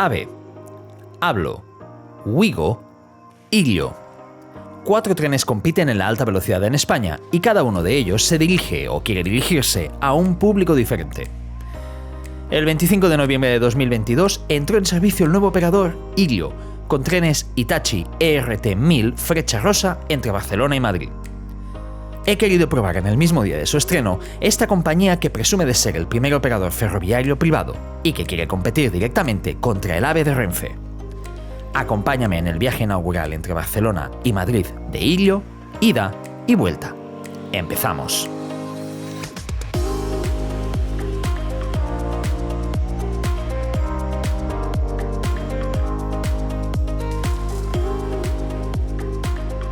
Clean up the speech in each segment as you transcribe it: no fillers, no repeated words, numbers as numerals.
AVE, Ablo, Wigo, Illio. 4 trenes compiten en la alta velocidad en España y cada uno de ellos se dirige o quiere dirigirse a un público diferente. El 25 de noviembre de 2022 entró en servicio el nuevo operador Illio, con trenes Hitachi ERT 1000 Flecha Rosa entre Barcelona y Madrid. He querido probar en el mismo día de su estreno esta compañía que presume de ser el primer operador ferroviario privado y que quiere competir directamente contra el AVE de Renfe. Acompáñame en el viaje inaugural entre Barcelona y Madrid de Illio, ida y vuelta. ¡Empezamos!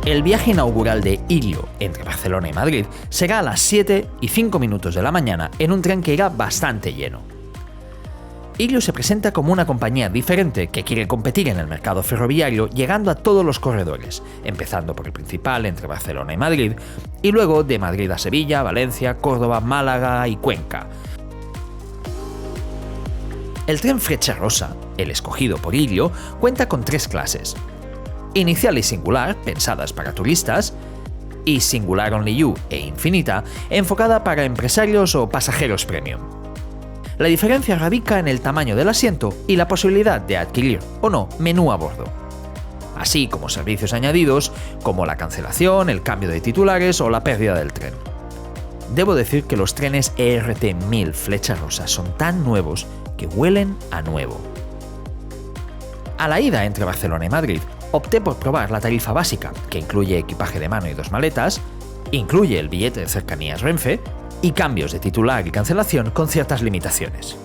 El viaje inaugural de Illio entre Barcelona y Madrid será a las 7:05 de la mañana en un tren que irá bastante lleno. Illio se presenta como una compañía diferente que quiere competir en el mercado ferroviario llegando a todos los corredores, empezando por el principal entre Barcelona y Madrid, y luego de Madrid a Sevilla, Valencia, Córdoba, Málaga y Cuenca. El tren Flecha Rosa, el escogido por Illio, cuenta con 3 clases: inicial y singular, pensadas para turistas, y singular only you e infinita, enfocada para empresarios o pasajeros premium. La diferencia radica en el tamaño del asiento y la posibilidad de adquirir o no menú a bordo, así como servicios añadidos como la cancelación, el cambio de titulares o la pérdida del tren. Debo decir que los trenes ERT 1000 Flecha Rosa son tan nuevos que huelen a nuevo. A la ida entre Barcelona y Madrid, opté por probar la tarifa básica, que incluye equipaje de mano y 2 maletas, incluye el billete de cercanías Renfe y cambios de titular y cancelación con ciertas limitaciones.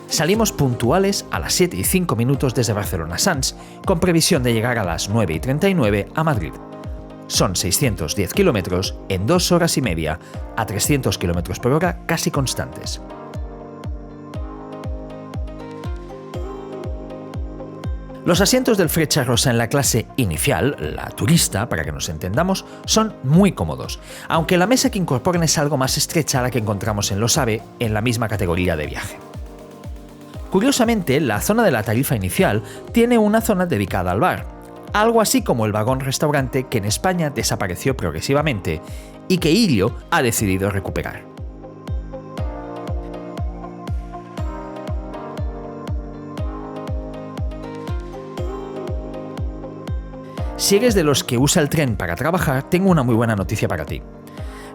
Salimos puntuales a las 7:05 desde Barcelona Sants, con previsión de llegar a las 9:39 a Madrid. Son 610 kilómetros en 2 horas y media, a 300 km por hora casi constantes. Los asientos del Flecha Rosa en la clase inicial, la turista, para que nos entendamos, son muy cómodos, aunque la mesa que incorporan es algo más estrecha a la que encontramos en los AVE en la misma categoría de viaje. Curiosamente, la zona de la tarifa inicial tiene una zona dedicada al bar, algo así como el vagón-restaurante que en España desapareció progresivamente y que Illio ha decidido recuperar. Si eres de los que usa el tren para trabajar, tengo una muy buena noticia para ti.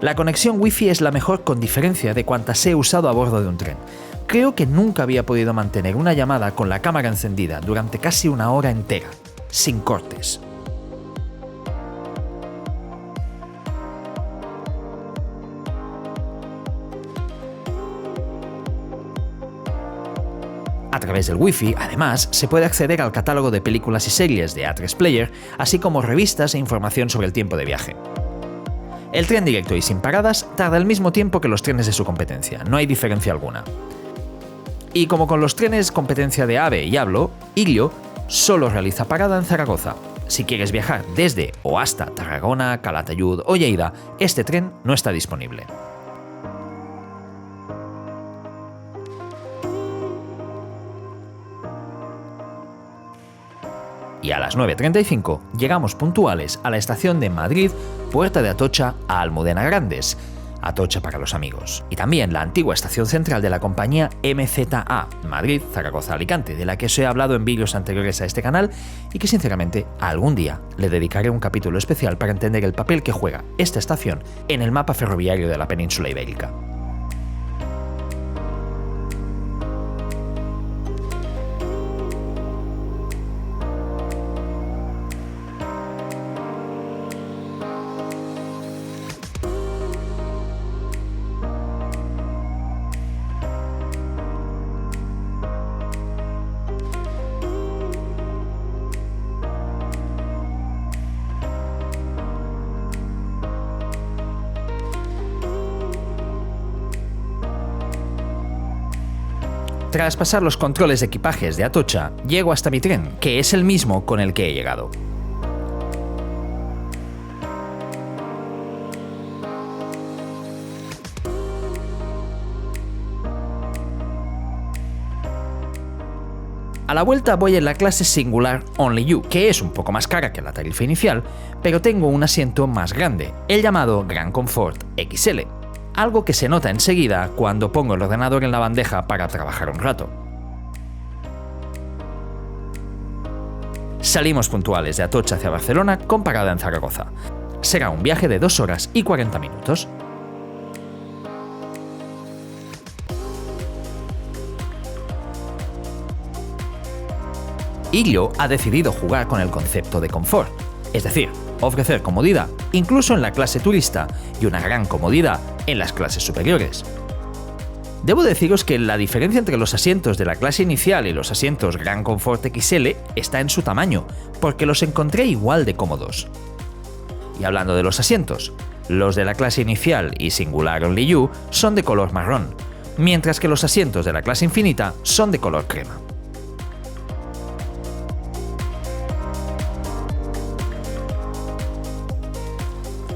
La conexión Wi-Fi es la mejor con diferencia de cuantas he usado a bordo de un tren. Creo que nunca había podido mantener una llamada con la cámara encendida durante casi una hora entera, sin cortes. A través del Wi-Fi, además, se puede acceder al catálogo de películas y series de A3 Player, así como revistas e información sobre el tiempo de viaje. El tren directo y sin paradas tarda el mismo tiempo que los trenes de su competencia, no hay diferencia alguna. Y como con los trenes competencia de AVE y Ablo, Illio solo realiza parada en Zaragoza. Si quieres viajar desde o hasta Tarragona, Calatayud o Lleida, este tren no está disponible. Y a las 9:35 llegamos puntuales a la estación de Madrid, Puerta de Atocha a Almudena Grandes, Atocha para los amigos, y también la antigua estación central de la compañía MZA, Madrid, Zaragoza, Alicante, de la que os he hablado en vídeos anteriores a este canal y que sinceramente algún día le dedicaré un capítulo especial para entender el papel que juega esta estación en el mapa ferroviario de la península ibérica. Tras pasar los controles de equipajes de Atocha, llego hasta mi tren, que es el mismo con el que he llegado. A la vuelta voy en la clase Singular Only You, que es un poco más cara que la tarifa inicial, pero tengo un asiento más grande, el llamado Gran Confort XL, algo que se nota enseguida cuando pongo el ordenador en la bandeja para trabajar un rato. Salimos puntuales de Atocha hacia Barcelona con parada en Zaragoza. Será un viaje de 2 horas y 40 minutos. Illo ha decidido jugar con el concepto de confort, es decir, ofrecer comodidad incluso en la clase turista y una gran comodidad en las clases superiores. Debo deciros que la diferencia entre los asientos de la clase inicial y los asientos Gran Confort XL está en su tamaño, porque los encontré igual de cómodos. Y hablando de los asientos, los de la clase inicial y Singular Only You son de color marrón, mientras que los asientos de la clase infinita son de color crema.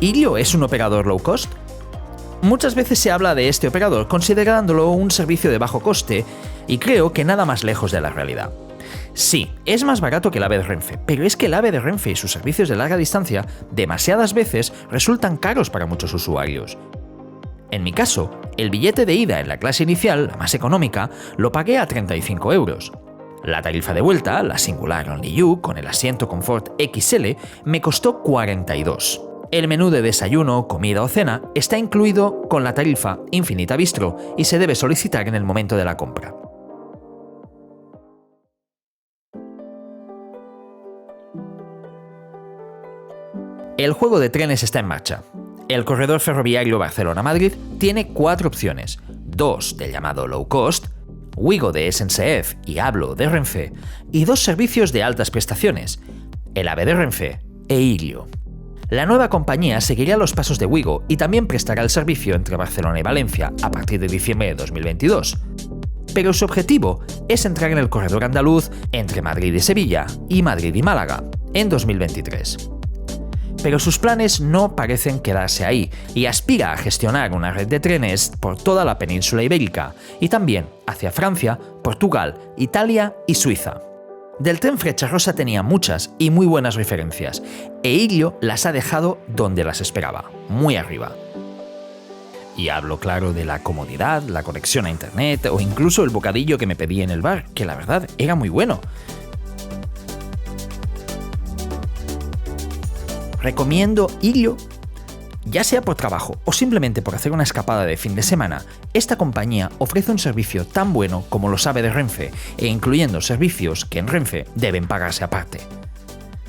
¿Illo es un operador low cost? Muchas veces se habla de este operador considerándolo un servicio de bajo coste y creo que nada más lejos de la realidad. Sí, es más barato que el AVE de Renfe, pero es que el AVE de Renfe y sus servicios de larga distancia demasiadas veces resultan caros para muchos usuarios. En mi caso, el billete de ida en la clase inicial, la más económica, lo pagué a 35 euros. La tarifa de vuelta, la Singular Only You, con el asiento Confort XL, me costó 42. El menú de desayuno, comida o cena está incluido con la tarifa Infinita Bistro y se debe solicitar en el momento de la compra. El juego de trenes está en marcha. El corredor ferroviario Barcelona-Madrid tiene 4 opciones, 2 del llamado low cost, Wigo de SNCF y Hablo de Renfe, y 2 servicios de altas prestaciones, el AVE de Renfe e Illo. La nueva compañía seguirá los pasos de Wigo y también prestará el servicio entre Barcelona y Valencia a partir de diciembre de 2022. Pero su objetivo es entrar en el corredor andaluz entre Madrid y Sevilla y Madrid y Málaga en 2023. Pero sus planes no parecen quedarse ahí y aspira a gestionar una red de trenes por toda la península ibérica y también hacia Francia, Portugal, Italia y Suiza. Del tren Frecciarossa tenía muchas y muy buenas referencias, e Illo las ha dejado donde las esperaba, muy arriba. Y hablo claro de la comodidad, la conexión a internet o incluso el bocadillo que me pedí en el bar, que la verdad era muy bueno. Recomiendo Illo. Ya sea por trabajo o simplemente por hacer una escapada de fin de semana, esta compañía ofrece un servicio tan bueno como lo sabe de Renfe, e incluyendo servicios que en Renfe deben pagarse aparte.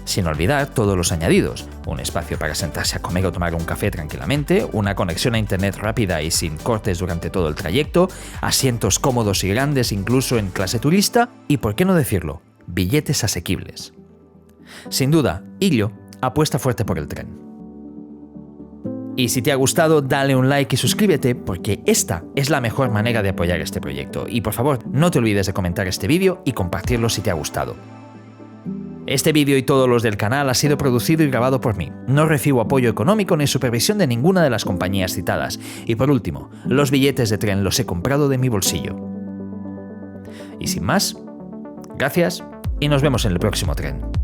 Sin olvidar todos los añadidos, un espacio para sentarse a comer o tomar un café tranquilamente, una conexión a internet rápida y sin cortes durante todo el trayecto, asientos cómodos y grandes incluso en clase turista y, por qué no decirlo, billetes asequibles. Sin duda, Illo apuesta fuerte por el tren. Y si te ha gustado, dale un like y suscríbete porque esta es la mejor manera de apoyar este proyecto. Y por favor, no te olvides de comentar este vídeo y compartirlo si te ha gustado. Este vídeo y todos los del canal ha sido producido y grabado por mí. No recibo apoyo económico ni supervisión de ninguna de las compañías citadas. Y por último, los billetes de tren los he comprado de mi bolsillo. Y sin más, gracias y nos vemos en el próximo tren.